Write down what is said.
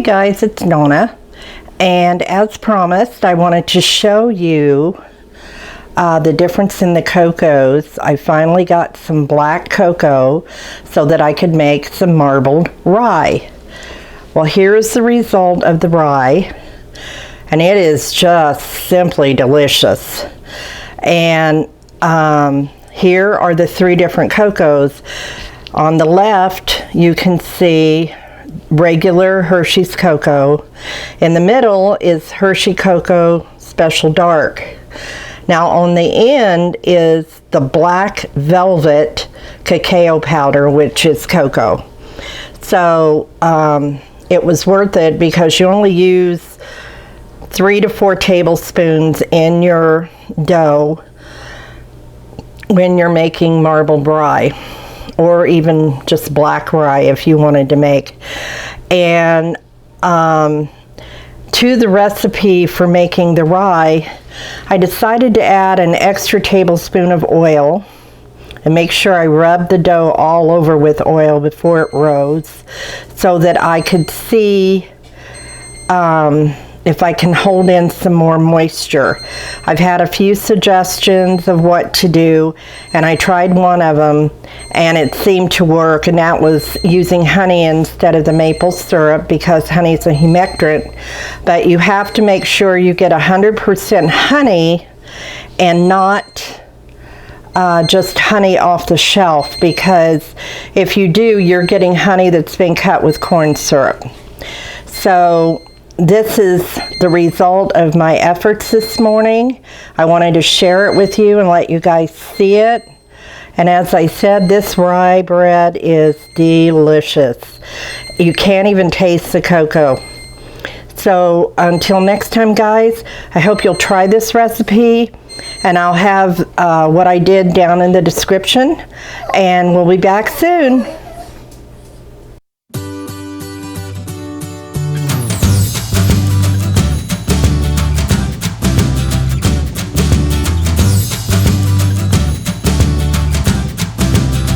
guys, it's Donna, and as promised I wanted to show you the difference in the cocos. I finally got some black cocoa so that I could make some marbled rye. Well, here's the result of the rye, and it is just simply delicious. And here are the three different cocos. On the left you can see regular Hershey's cocoa. In the middle is Hershey Cocoa Special Dark. Now on the end is the black velvet cacao powder, which is cocoa. So it was worth it because you only use 3 to 4 tablespoons in your dough when you're making marbled rye, or even just black rye if you wanted to make. And to the recipe for making the rye, I decided to add an extra tablespoon of oil and make sure I rub the dough all over with oil before it rose so that I could see if I can hold in some more moisture. I've had a few suggestions of what to do, and I tried one of them and it seemed to work, and that was using honey instead of the maple syrup, because honey is a humectant. But you have to make sure you get 100% honey and not just honey off the shelf, because if you do, you're getting honey that's been cut with corn syrup. So this is the result of my efforts this morning. I wanted to share it with you and let you guys see it. And as I said, this rye bread is delicious. You can't even taste the cocoa. So until next time, guys, I hope you'll try this recipe, and I'll have what I did down in the description, and we'll be back soon.